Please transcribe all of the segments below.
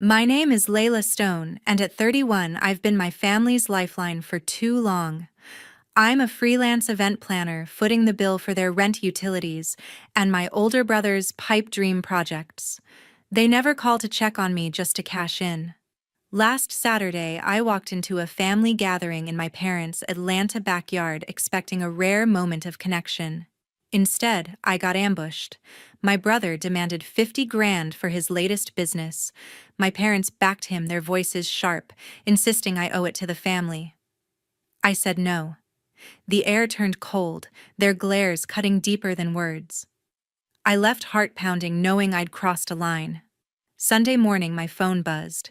My name is Layla Stone, and at 31, I've been my family's lifeline for too long. I'm a freelance event planner footing the bill for their rent utilities and my older brother's pipe dream projects. They never call to check on me just to cash in. Last Saturday, I walked into a family gathering in my parents' Atlanta backyard expecting a rare moment of connection. Instead, I got ambushed. My brother demanded 50 grand for his latest business. My parents backed him, their voices sharp, insisting I owe it to the family. I said no. The air turned cold, their glares cutting deeper than words. I left heart pounding, knowing I'd crossed a line. Sunday morning, my phone buzzed.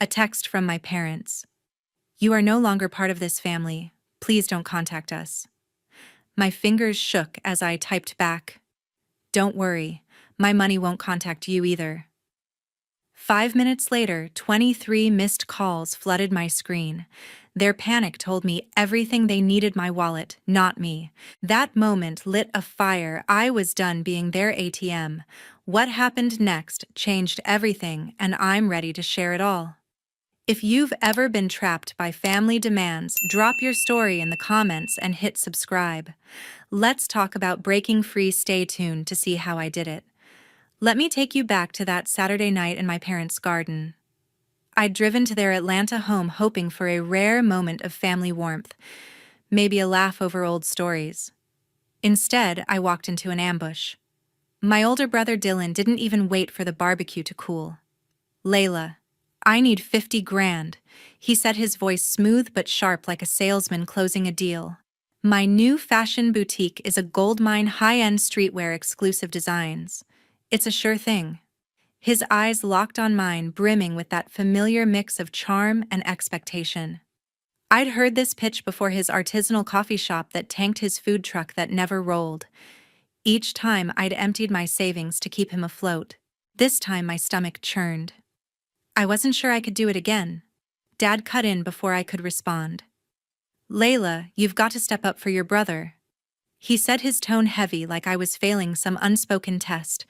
A text from my parents. "You are no longer part of this family. Please don't contact us." My fingers shook as I typed back, "Don't worry, my money won't contact you either." 5 minutes later, 23 missed calls flooded my screen. Their panic told me everything they needed: my wallet, not me. That moment lit a fire. I was done being their ATM. What happened next changed everything, and I'm ready to share it all. If you've ever been trapped by family demands, drop your story in the comments and hit subscribe. Let's talk about breaking free. Stay tuned to see how I did it. Let me take you back to that Saturday night in my parents' garden. I'd driven to their Atlanta home hoping for a rare moment of family warmth, maybe a laugh over old stories. Instead, I walked into an ambush. My older brother Dylan didn't even wait for the barbecue to cool. "Layla, I need 50 grand, he said, his voice smooth but sharp like a salesman closing a deal. "My new fashion boutique is a goldmine, high-end streetwear exclusive designs. It's a sure thing." His eyes locked on mine, brimming with that familiar mix of charm and expectation. I'd heard this pitch before: his artisanal coffee shop that tanked, his food truck that never rolled. Each time I'd emptied my savings to keep him afloat. This time my stomach churned. I wasn't sure I could do it again. Dad cut in before I could respond. "Layla, you've got to step up for your brother," he said, his tone heavy like I was failing some unspoken test.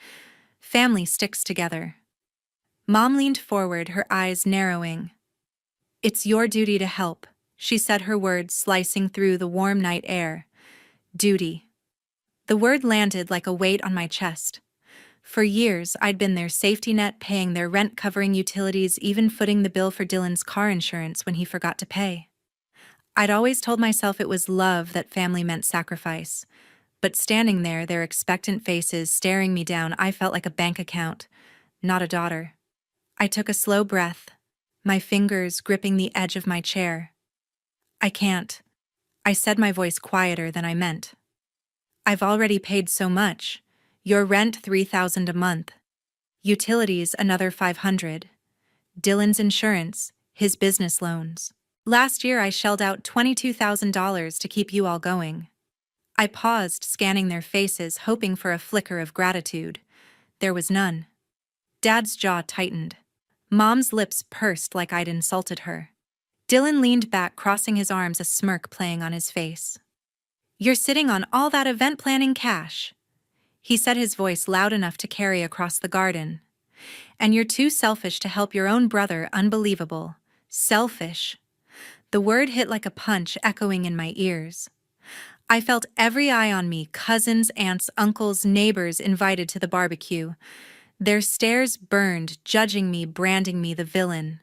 "Family sticks together." Mom leaned forward, her eyes narrowing. "It's your duty to help," she said, her words slicing through the warm night air. Duty. The word landed like a weight on my chest. For years, I'd been their safety net, paying their rent, covering utilities, even footing the bill for Dylan's car insurance when he forgot to pay. I'd always told myself it was love, that family meant sacrifice. But standing there, their expectant faces staring me down, I felt like a bank account, not a daughter. I took a slow breath, my fingers gripping the edge of my chair. "I can't," I said, my voice quieter than I meant. "I've already paid so much. Your rent $3,000 a month. Utilities another $500. Dylan's insurance, his business loans. Last year I shelled out $22,000 to keep you all going." I paused, scanning their faces, hoping for a flicker of gratitude. There was none. Dad's jaw tightened. Mom's lips pursed like I'd insulted her. Dylan leaned back, crossing his arms, a smirk playing on his face. "You're sitting on all that event planning cash," he said, his voice loud enough to carry across the garden. "And you're too selfish to help your own brother." Unbelievable. Selfish. The word hit like a punch, echoing in my ears. I felt every eye on me: cousins, aunts, uncles, neighbors invited to the barbecue. Their stares burned, judging me, branding me the villain.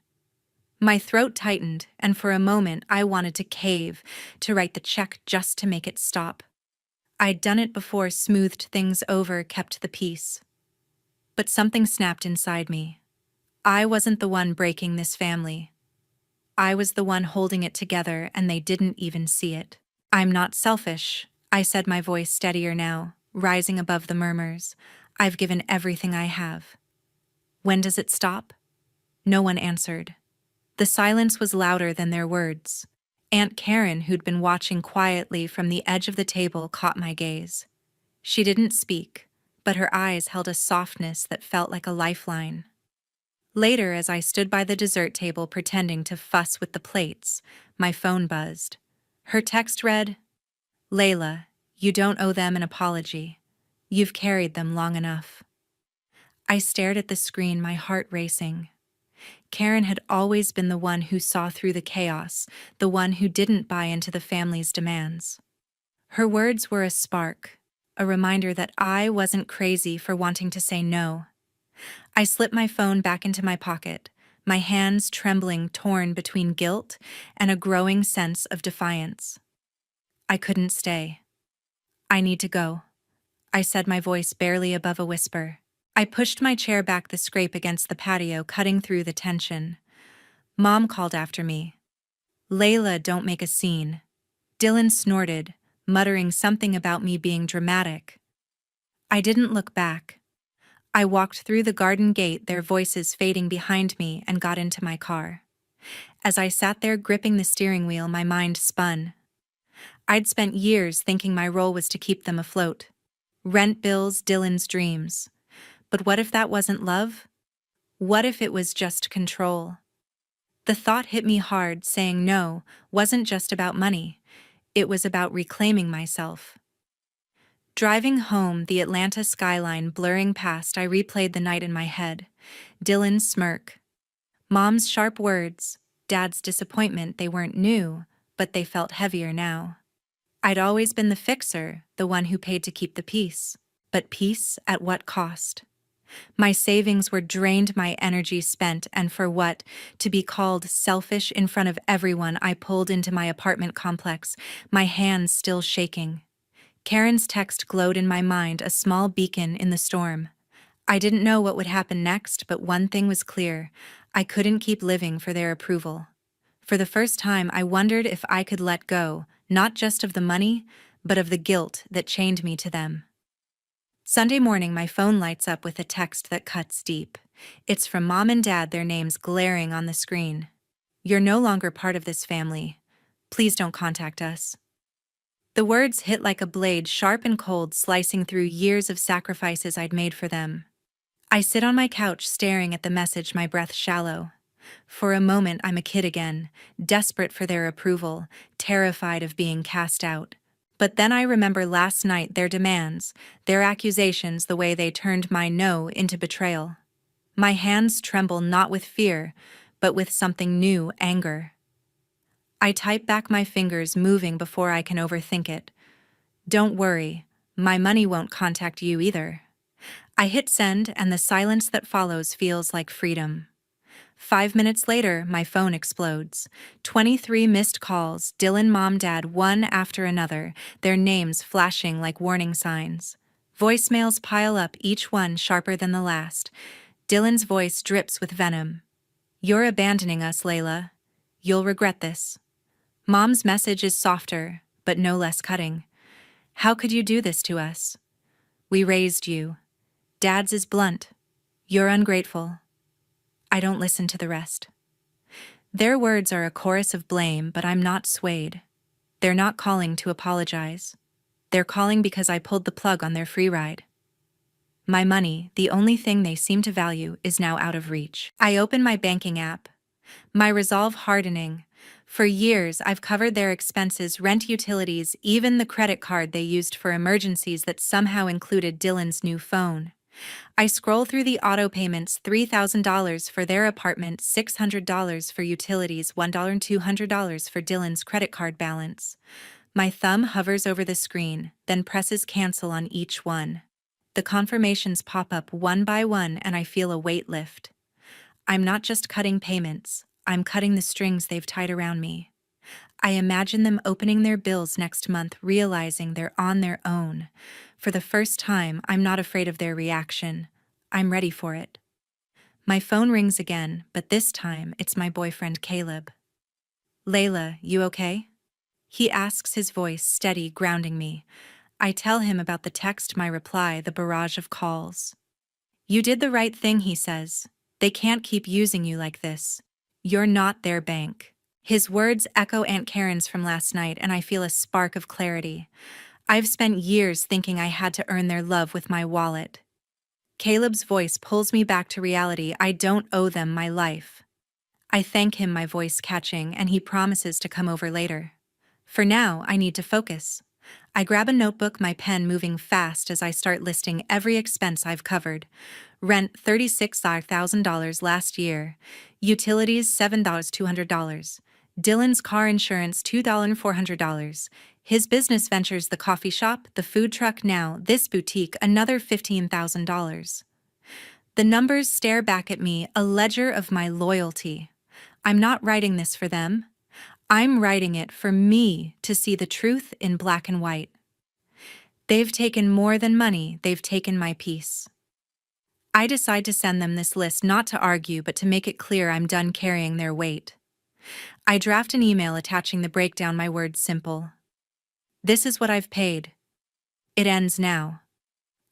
My throat tightened, and for a moment I wanted to cave, to write the check just to make it stop. I'd done it before, smoothed things over, kept the peace. But something snapped inside me. I wasn't the one breaking this family. I was the one holding it together, and they didn't even see it. "I'm not selfish," I said, my voice steadier now, rising above the murmurs. "I've given everything I have." "When does it stop?" No one answered. The silence was louder than their words. Aunt Karen, who'd been watching quietly from the edge of the table, caught my gaze. She didn't speak, but her eyes held a softness that felt like a lifeline. Later, as I stood by the dessert table pretending to fuss with the plates, my phone buzzed. Her text read, "Layla, you don't owe them an apology. You've carried them long enough." I stared at the screen, my heart racing. Karen had always been the one who saw through the chaos, the one who didn't buy into the family's demands. Her words were a spark, a reminder that I wasn't crazy for wanting to say no. I slipped my phone back into my pocket, my hands trembling, torn between guilt and a growing sense of defiance. I couldn't stay. I need to go, I said, my voice barely above a whisper. I pushed my chair back, the scrape against the patio cutting through the tension. Mom called after me. Layla, don't make a scene. Dylan snorted, muttering something about me being dramatic. I didn't look back. I walked through the garden gate, their voices fading behind me, and got into my car. As I sat there gripping the steering wheel, my mind spun. I'd spent years thinking my role was to keep them afloat. Rent bills, Dylan's dreams. But what if that wasn't love? What if it was just control? The thought hit me hard. Saying no wasn't just about money. It was about reclaiming myself. Driving home, the Atlanta skyline blurring past, I replayed the night in my head. Dylan's smirk. Mom's sharp words. Dad's disappointment. They weren't new, but they felt heavier now. I'd always been the fixer, the one who paid to keep the peace. But peace at what cost? My savings were drained, my energy spent, and for what? To be called selfish in front of everyone. I pulled into my apartment complex, my hands still shaking. Karen's text glowed in my mind, a small beacon in the storm. I didn't know what would happen next, but one thing was clear. I couldn't keep living for their approval. For the first time, I wondered if I could let go, not just of the money, but of the guilt that chained me to them. Sunday morning, my phone lights up with a text that cuts deep. It's from Mom and Dad, their names glaring on the screen. You're no longer part of this family. Please don't contact us. The words hit like a blade, sharp and cold, slicing through years of sacrifices I'd made for them. I sit on my couch staring at the message, my breath shallow. For a moment, I'm a kid again, desperate for their approval, terrified of being cast out. But then I remember last night, their demands, their accusations, the way they turned my no into betrayal. My hands tremble, not with fear, but with something new, anger. I type back, my fingers moving before I can overthink it. Don't worry, my money won't contact you either. I hit send, and the silence that follows feels like freedom. 5 minutes later, my phone explodes. 23 missed calls, Dylan, Mom, Dad, one after another, their names flashing like warning signs. Voicemails pile up, each one sharper than the last. Dylan's voice drips with venom. You're abandoning us, Layla. You'll regret this. Mom's message is softer, but no less cutting. How could you do this to us? We raised you. Dad's is blunt. You're ungrateful. I don't listen to the rest. Their words are a chorus of blame, but I'm not swayed. They're not calling to apologize. They're calling because I pulled the plug on their free ride. My money, the only thing they seem to value, is now out of reach. I open my banking app, my resolve hardening. For years, I've covered their expenses, rent, utilities, even the credit card they used for emergencies that somehow included Dylan's new phone. I scroll through the auto payments, $3,000 for their apartment, $600 for utilities, $1 and $200 for Dylan's credit card balance. My thumb hovers over the screen, then presses cancel on each one. The confirmations pop up one by one, and I feel a weight lift. I'm not just cutting payments, I'm cutting the strings they've tied around me. I imagine them opening their bills next month, realizing they're on their own. For the first time, I'm not afraid of their reaction. I'm ready for it. My phone rings again, but this time it's my boyfriend Caleb. Layla, you okay? He asks, his voice steady, grounding me. I tell him about the text, my reply, the barrage of calls. You did the right thing, he says. They can't keep using you like this. You're not their bank. His words echo Aunt Karen's from last night, and I feel a spark of clarity. I've spent years thinking I had to earn their love with my wallet. Caleb's voice pulls me back to reality. I don't owe them my life. I thank him, my voice catching, and he promises to come over later. For now, I need to focus. I grab a notebook, my pen moving fast as I start listing every expense I've covered. Rent $36,000 last year. Utilities $7,200. Dylan's car insurance $2,400. His business ventures the coffee shop, the food truck now, this boutique another $15,000. The numbers stare back at me, a ledger of my loyalty. I'm not writing this for them. I'm writing it for me to see the truth in black and white. They've taken more than money, they've taken my peace. I decide to send them this list not to argue but to make it clear I'm done carrying their weight. I draft an email attaching the breakdown, my words simple. This is what I've paid. It ends now.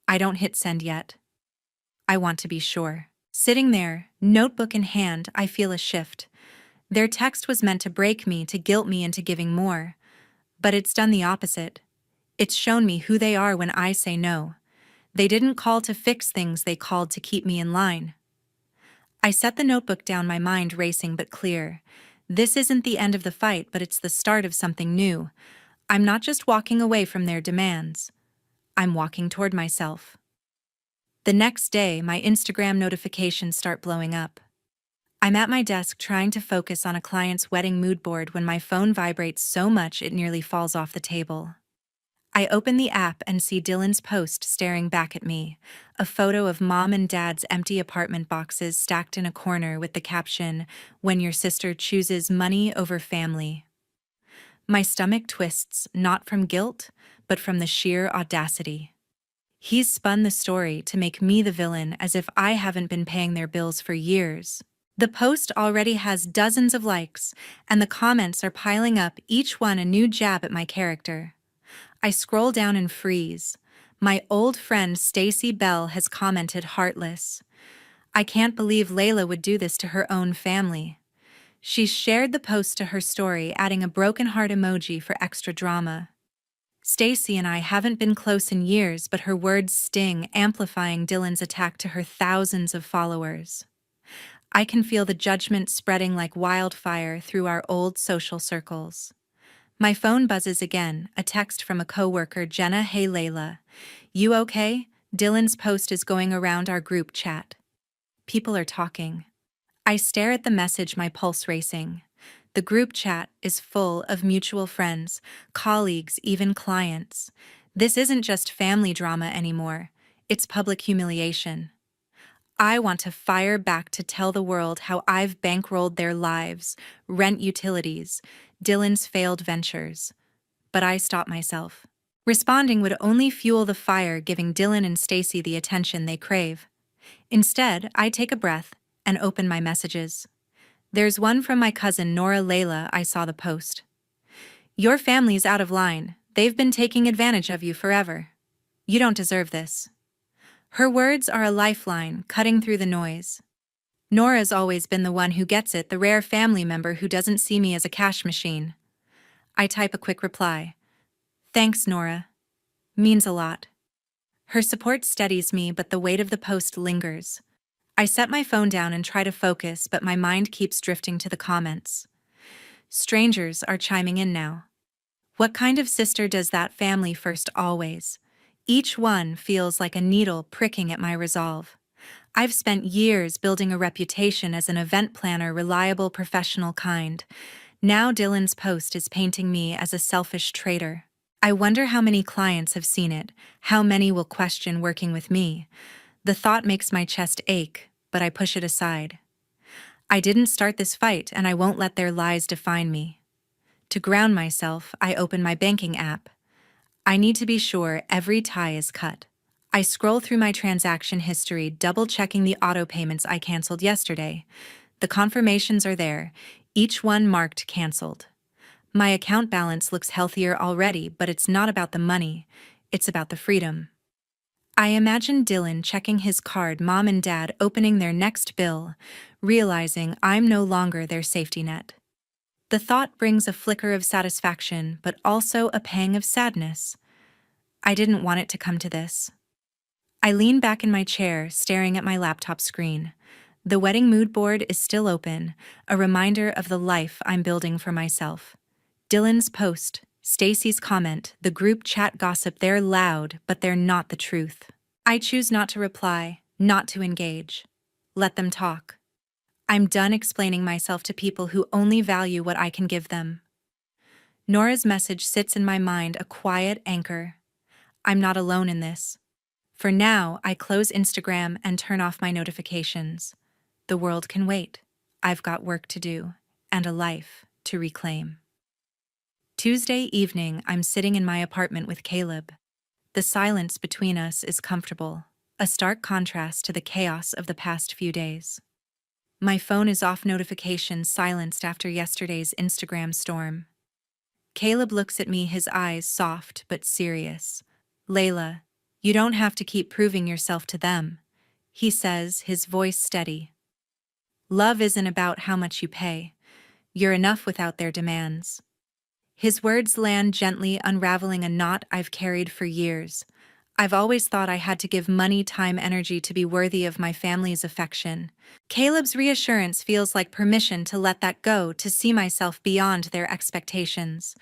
I don't hit send yet. I want to be sure. Sitting there, notebook in hand, I feel a shift. Their text was meant to break me, to guilt me into giving more. But it's done the opposite. It's shown me who they are when I say no. They didn't call to fix things, they called to keep me in line. I set the notebook down, my mind racing but clear. This isn't the end of the fight, but it's the start of something new. I'm not just walking away from their demands. I'm walking toward myself. The next day, my Instagram notifications start blowing up. I'm at my desk trying to focus on a client's wedding mood board when my phone vibrates so much it nearly falls off the table. I open the app and see Dylan's post staring back at me, a photo of mom and dad's empty apartment boxes stacked in a corner with the caption, "When your sister chooses money over family." My stomach twists, not from guilt, but from the sheer audacity. He's spun the story to make me the villain as if I haven't been paying their bills for years. The post already has dozens of likes, and the comments are piling up, each one a new jab at my character. I scroll down and freeze. My old friend Stacy Bell has commented heartless. I can't believe Layla would do this to her own family. She's shared the post to her story, adding a broken heart emoji for extra drama. Stacy and I haven't been close in years, but her words sting, amplifying Dylan's attack to her thousands of followers. I can feel the judgment spreading like wildfire through our old social circles. My phone buzzes again, a text from a coworker, Jenna. "Hey Layla, you okay? Dylan's post is going around our group chat." People are talking. I stare at the message, my pulse racing. The group chat is full of mutual friends, colleagues, even clients. This isn't just family drama anymore, it's public humiliation. I want to fire back, to tell the world how I've bankrolled their lives, rent, utilities, Dylan's failed ventures. But I stop myself. Responding would only fuel the fire, giving Dylan and Stacy the attention they crave. Instead, I take a breath and open my messages. There's one from my cousin Nora. "Layla, I saw the post. Your family's out of line. They've been taking advantage of you forever. You don't deserve this." Her words are a lifeline, cutting through the noise. Nora's always been the one who gets it, the rare family member who doesn't see me as a cash machine. I type a quick reply. "Thanks, Nora. Means a lot." Her support steadies me, but the weight of the post lingers. I set my phone down and try to focus, but my mind keeps drifting to the comments. Strangers are chiming in now. What kind of sister does that family first always? Each one feels like a needle pricking at my resolve. I've spent years building a reputation as an event planner, reliable, professional kind. Now Dylan's post is painting me as a selfish traitor. I wonder how many clients have seen it, how many will question working with me. The thought makes my chest ache, but I push it aside. I didn't start this fight, and I won't let their lies define me. To ground myself, I open my banking app. I need to be sure every tie is cut. I scroll through my transaction history, double-checking the auto payments I canceled yesterday. The confirmations are there, each one marked canceled. My account balance looks healthier already, but it's not about the money, it's about the freedom. I imagine Dylan checking his card, mom and dad opening their next bill, realizing I'm no longer their safety net. The thought brings a flicker of satisfaction, but also a pang of sadness. I didn't want it to come to this. I lean back in my chair, staring at my laptop screen. The wedding mood board is still open, a reminder of the life I'm building for myself. Dylan's post, Stacy's comment, the group chat gossip, they're loud, but they're not the truth. I choose not to reply, not to engage. Let them talk. I'm done explaining myself to people who only value what I can give them. Nora's message sits in my mind, a quiet anchor. I'm not alone in this. For now, I close Instagram and turn off my notifications. The world can wait. I've got work to do, and a life to reclaim. Tuesday evening, I'm sitting in my apartment with Caleb. The silence between us is comfortable, a stark contrast to the chaos of the past few days. My phone is off, notifications silenced after yesterday's Instagram storm. Caleb looks at me, his eyes soft but serious. "Layla, you don't have to keep proving yourself to them," he says, his voice steady. "Love isn't about how much you pay. You're enough without their demands." His words land gently, unraveling a knot I've carried for years. I've always thought I had to give money, time, energy to be worthy of my family's affection. Caleb's reassurance feels like permission to let that go, to see myself beyond their expectations.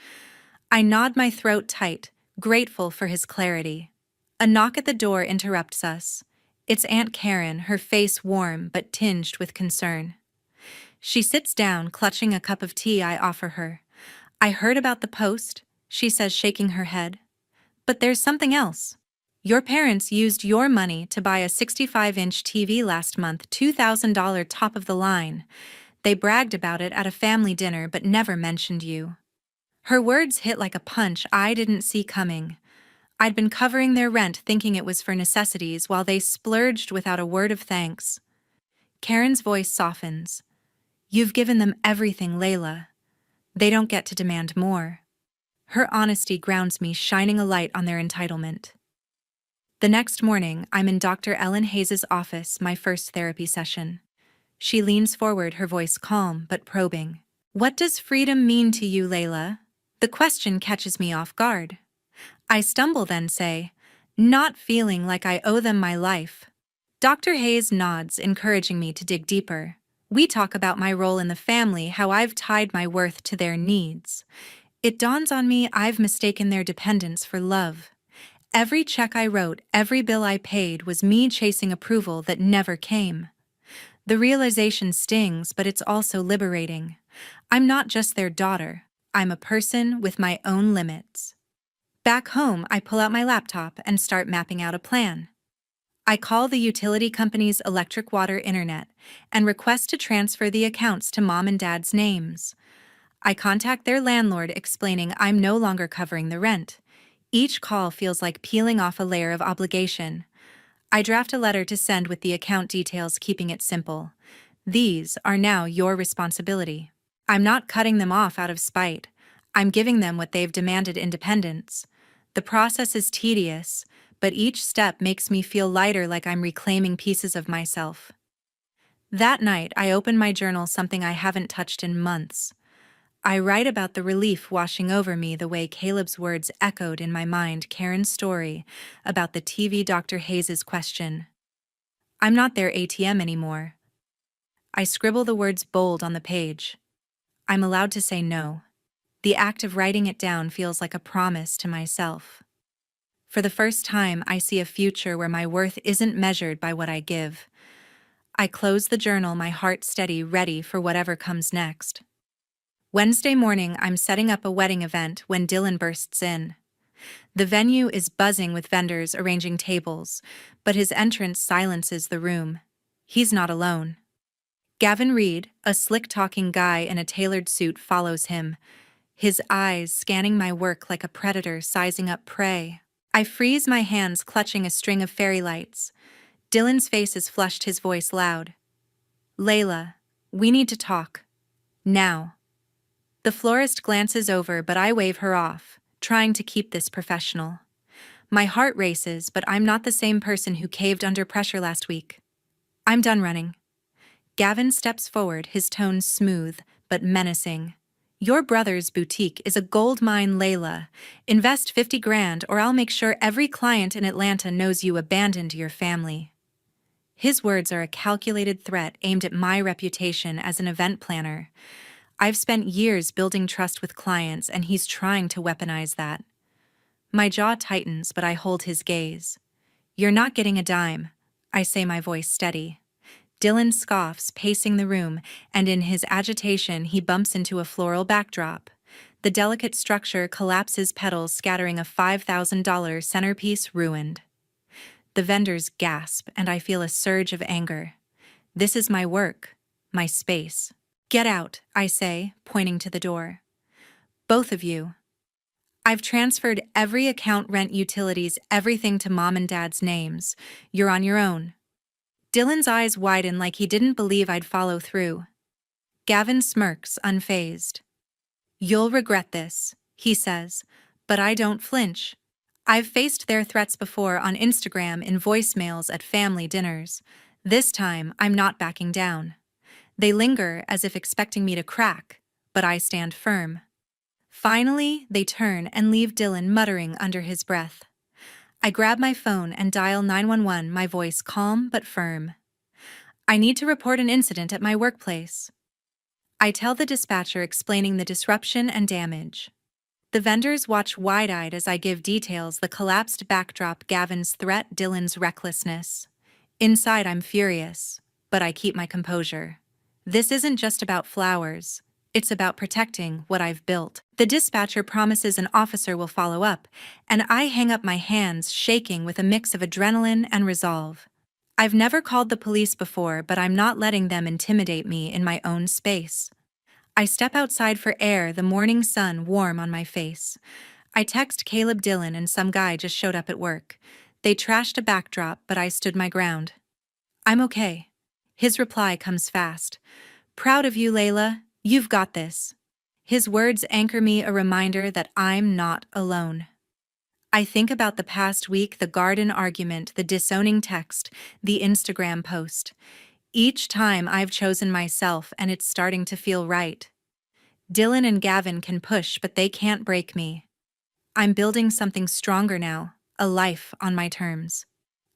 I nod, my throat tight, grateful for his clarity. A knock at the door interrupts us. It's Aunt Karen, her face warm but tinged with concern. She sits down, clutching a cup of tea I offer her. "I heard about the post," she says, shaking her head. "But there's something else. Your parents used your money to buy a 65-inch TV last month, $2,000 top of the line. They bragged about it at a family dinner but never mentioned you." Her words hit like a punch I didn't see coming. I'd been covering their rent, thinking it was for necessities, while they splurged without a word of thanks. Karen's voice softens. "You've given them everything, Layla. They don't get to demand more." Her honesty grounds me, shining a light on their entitlement. The next morning, I'm in Dr. Ellen Hayes' office, my first therapy session. She leans forward, her voice calm but probing. "What does freedom mean to you, Layla?" The question catches me off guard. I stumble, then say, "Not feeling like I owe them my life." Dr. Hayes nods, encouraging me to dig deeper. We talk about my role in the family, how I've tied my worth to their needs. It dawns on me I've mistaken their dependence for love. Every check I wrote, every bill I paid was me chasing approval that never came. The realization stings, but it's also liberating. I'm not just their daughter. I'm a person with my own limits. Back home, I pull out my laptop and start mapping out a plan. I call the utility company's electric, water, internet and request to transfer the accounts to Mom and Dad's names. I contact their landlord, explaining I'm no longer covering the rent. Each call feels like peeling off a layer of obligation. I draft a letter to send with the account details, keeping it simple. "These are now your responsibility." I'm not cutting them off out of spite. I'm giving them what they've demanded: independence. The process is tedious, but each step makes me feel lighter, like I'm reclaiming pieces of myself. That night, I open my journal, something I haven't touched in months. I write about the relief washing over me, the way Caleb's words echoed in my mind, Karen's story about the TV, Dr. Hayes' question. I'm not their ATM anymore. I scribble the words bold on the page. I'm allowed to say no. The act of writing it down feels like a promise to myself. For the first time, I see a future where my worth isn't measured by what I give. I close the journal, my heart steady, ready for whatever comes next. Wednesday morning, I'm setting up a wedding event when Dylan bursts in. The venue is buzzing with vendors arranging tables, but his entrance silences the room. He's not alone. Gavin Reed, a slick-talking guy in a tailored suit, follows him, his eyes scanning my work like a predator sizing up prey. I freeze, my hands clutching a string of fairy lights. Dylan's face is flushed, his voice loud. "Layla, we need to talk. Now." The florist glances over, but I wave her off, trying to keep this professional. My heart races, but I'm not the same person who caved under pressure last week. "I'm done running." Gavin steps forward, his tone smooth but menacing. "Your brother's boutique is a gold mine, Layla. Invest 50 grand or I'll make sure every client in Atlanta knows you abandoned your family." His words are a calculated threat aimed at my reputation as an event planner. I've spent years building trust with clients, and he's trying to weaponize that. My jaw tightens, but I hold his gaze. "You're not getting a dime. I say, my voice steady. Dylan scoffs, pacing the room, and in his agitation he bumps into a floral backdrop. The delicate structure collapses, petals scattering, a $5,000 centerpiece ruined. The vendors gasp, and I feel a surge of anger. This is my work, my space. Get out, I say, pointing to the door. Both of you. I've transferred every account, rent, utilities, everything to Mom and Dad's names. You're on your own. Dylan's eyes widen like he didn't believe I'd follow through. Gavin smirks, unfazed. You'll regret this, he says, but I don't flinch. I've faced their threats before, on Instagram, in voicemails, at family dinners. This time, I'm not backing down. They linger as if expecting me to crack, but I stand firm. Finally, they turn and leave Dylan muttering under his breath. I grab my phone and dial 911, my voice calm but firm. I need to report an incident at my workplace. I tell the dispatcher, explaining the disruption and damage. The vendors watch wide-eyed as I give details: the collapsed backdrop, Gavin's threat, Dylan's recklessness. Inside, I'm furious, but I keep my composure. This isn't just about flowers. It's about protecting what I've built. The dispatcher promises an officer will follow up, and I hang up, my hands shaking with a mix of adrenaline and resolve. I've never called the police before, but I'm not letting them intimidate me in my own space. I step outside for air, the morning sun warm on my face. I text Caleb. Dylan and some guy just showed up at work. They trashed a backdrop, but I stood my ground. I'm okay. His reply comes fast. Proud of you, Layla. You've got this. His words anchor me, a reminder that I'm not alone. I think about the past week, the garden argument, the disowning text, the Instagram post. Each time I've chosen myself, and it's starting to feel right. Dylan and Gavin can push, but they can't break me. I'm building something stronger now, a life on my terms.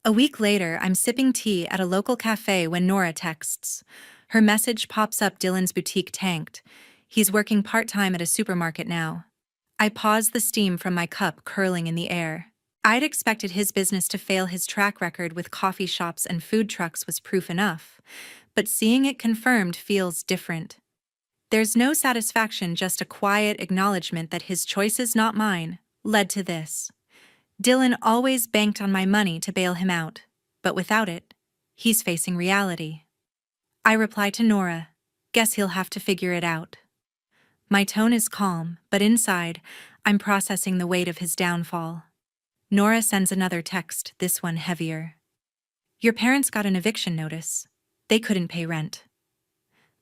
A week later, I'm sipping tea at a local cafe when Nora texts. Her message pops up: Dylan's boutique tanked. He's working part-time at a supermarket now. I pause, the steam from my cup curling in the air. I'd expected his business to fail. His track record with coffee shops and food trucks was proof enough. But seeing it confirmed feels different. There's no satisfaction, just a quiet acknowledgement that his choices, not mine, led to this. Dylan always banked on my money to bail him out, but without it, he's facing reality. I reply to Nora, guess he'll have to figure it out. My tone is calm, but inside, I'm processing the weight of his downfall. Nora sends another text, this one heavier. Your parents got an eviction notice. They couldn't pay rent.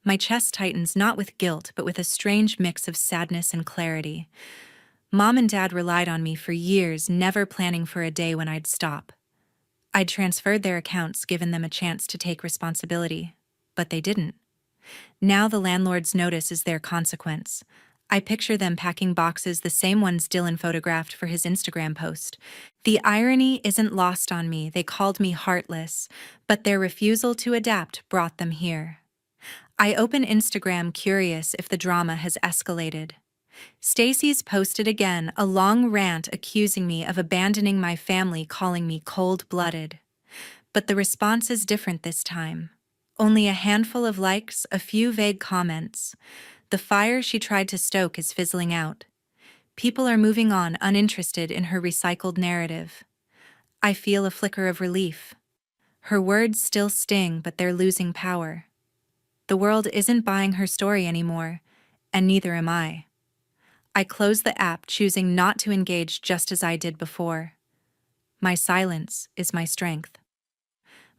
My chest tightens, not with guilt, but with a strange mix of sadness and clarity. Mom and Dad relied on me for years, never planning for a day when I'd stop. I'd transferred their accounts, given them a chance to take responsibility, but they didn't. Now the landlord's notice is their consequence. I picture them packing boxes, the same ones Dylan photographed for his Instagram post. The irony isn't lost on me. They called me heartless, but their refusal to adapt brought them here. I open Instagram, curious if the drama has escalated. Stacy's posted again, a long rant accusing me of abandoning my family, calling me cold-blooded. But the response is different this time. Only a handful of likes, a few vague comments. The fire she tried to stoke is fizzling out. People are moving on, uninterested in her recycled narrative. I feel a flicker of relief. Her words still sting, but they're losing power. The world isn't buying her story anymore, and neither am I. I close the app, choosing not to engage, just as I did before. My silence is my strength.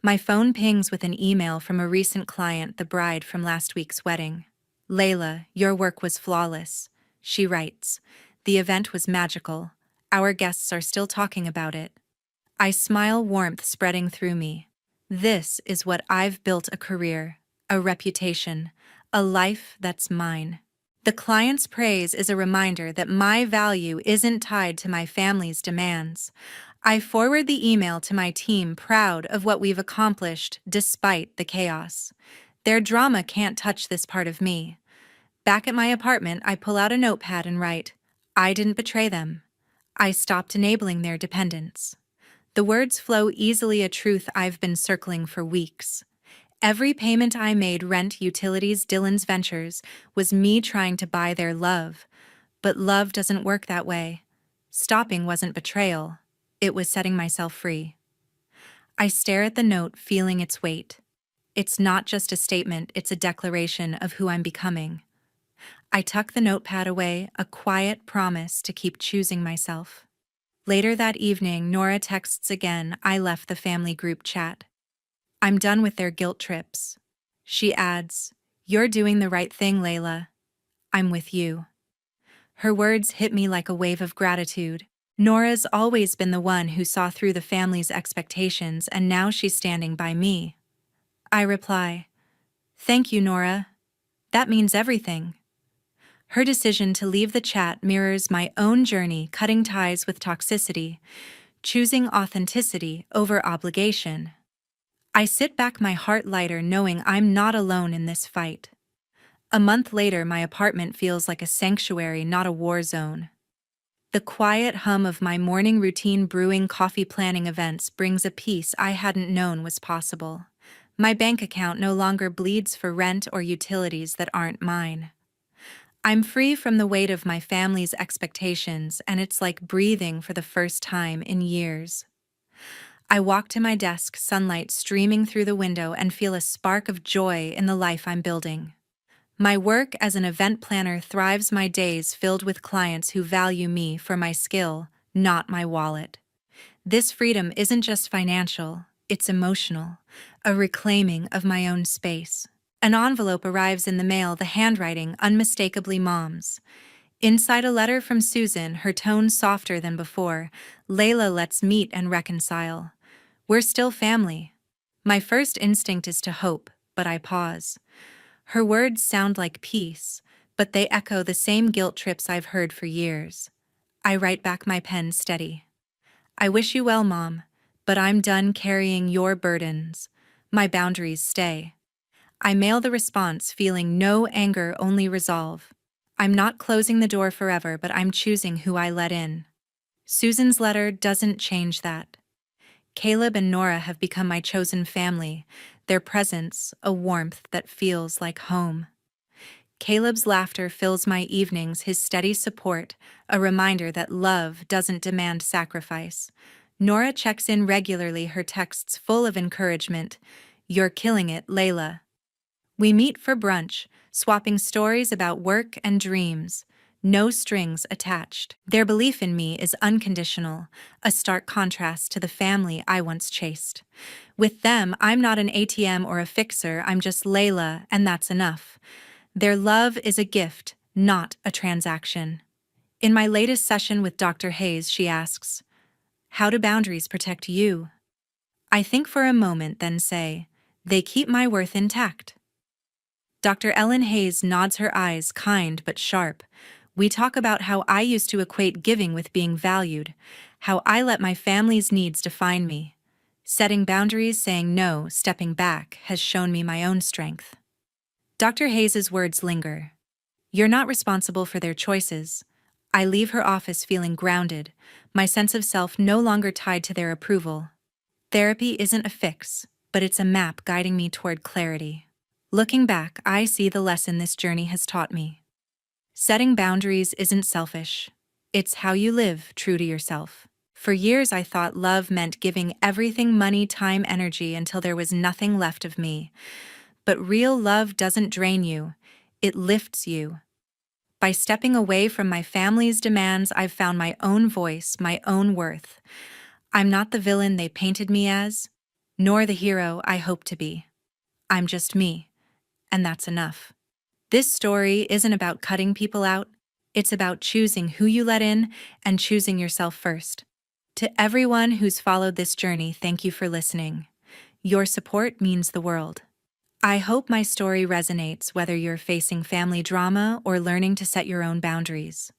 My phone pings with an email from a recent client, the bride from last week's wedding. Layla, your work was flawless, she writes. The event was magical. Our guests are still talking about it. I smile, warmth spreading through me. This is what I've built: a career, a reputation, a life that's mine. The client's praise is a reminder that my value isn't tied to my family's demands. I forward the email to my team, proud of what we've accomplished despite the chaos. Their drama can't touch this part of me. Back at my apartment, I pull out a notepad and write, I didn't betray them. I stopped enabling their dependence. The words flow easily, a truth I've been circling for weeks. Every payment I made, rent, utilities, Dylan's ventures, was me trying to buy their love. But love doesn't work that way. Stopping wasn't betrayal. It was setting myself free. I stare at the note, feeling its weight. It's not just a statement, it's a declaration of who I'm becoming. I tuck the notepad away, a quiet promise to keep choosing myself. Later that evening, Nora texts again. I left the family group chat. I'm done with their guilt trips. She adds, "You're doing the right thing, Layla. I'm with you." Her words hit me like a wave of gratitude. Nora's always been the one who saw through the family's expectations, and now she's standing by me. I reply, "Thank you, Nora. That means everything." Her decision to leave the chat mirrors my own journey, cutting ties with toxicity, choosing authenticity over obligation. I sit back, my heart lighter, knowing I'm not alone in this fight. A month later, my apartment feels like a sanctuary, not a war zone. The quiet hum of my morning routine, brewing coffee, planning events, brings a peace I hadn't known was possible. My bank account no longer bleeds for rent or utilities that aren't mine. I'm free from the weight of my family's expectations, and it's like breathing for the first time in years. I walk to my desk, sunlight streaming through the window, and feel a spark of joy in the life I'm building. My work as an event planner thrives, my days filled with clients who value me for my skill, not my wallet. This freedom isn't just financial, it's emotional, a reclaiming of my own space. An envelope arrives in the mail, the handwriting unmistakably Mom's. Inside, a letter from Susan, her tone softer than before. "Layla, let's meet and reconcile. We're still family." My first instinct is to hope, but I pause. Her words sound like peace, but they echo the same guilt trips I've heard for years. I write back, my pen steady. "I wish you well, Mom, but I'm done carrying your burdens. My boundaries stay." I mail the response, feeling no anger, only resolve. I'm not closing the door forever, but I'm choosing who I let in. Susan's letter doesn't change that. Caleb and Nora have become my chosen family, their presence a warmth that feels like home. Caleb's laughter fills my evenings, his steady support, a reminder that love doesn't demand sacrifice. Nora checks in regularly, her texts full of encouragement. "You're killing it, Layla." We meet for brunch, swapping stories about work and dreams. No strings attached. Their belief in me is unconditional, a stark contrast to the family I once chased. With them, I'm not an ATM or a fixer, I'm just Layla, and that's enough. Their love is a gift, not a transaction. In my latest session with Dr. Hayes, she asks, "How do boundaries protect you?" I think for a moment, then say, "They keep my worth intact." Dr. Ellen Hayes nods, her eyes kind but sharp. We talk about how I used to equate giving with being valued, how I let my family's needs define me. Setting boundaries, saying no, stepping back, has shown me my own strength. Dr. Hayes's words linger. "You're not responsible for their choices." I leave her office feeling grounded, my sense of self no longer tied to their approval. Therapy isn't a fix, but it's a map guiding me toward clarity. Looking back, I see the lesson this journey has taught me. Setting boundaries isn't selfish. It's how you live, true to yourself. For years, I thought love meant giving everything, money, time, energy, until there was nothing left of me. But real love doesn't drain you, it lifts you. By stepping away from my family's demands, I've found my own voice, my own worth. I'm not the villain they painted me as, nor the hero I hope to be. I'm just me. And that's enough. This story isn't about cutting people out, it's about choosing who you let in and choosing yourself first. To everyone who's followed this journey, thank you for listening. Your support means the world. I hope my story resonates, whether you're facing family drama or learning to set your own boundaries.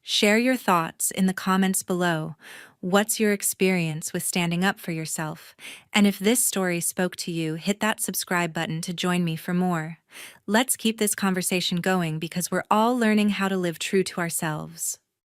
Share your thoughts in the comments below. What's your experience with standing up for yourself? And if this story spoke to you, hit that subscribe button to join me for more. Let's keep this conversation going because we're all learning how to live true to ourselves.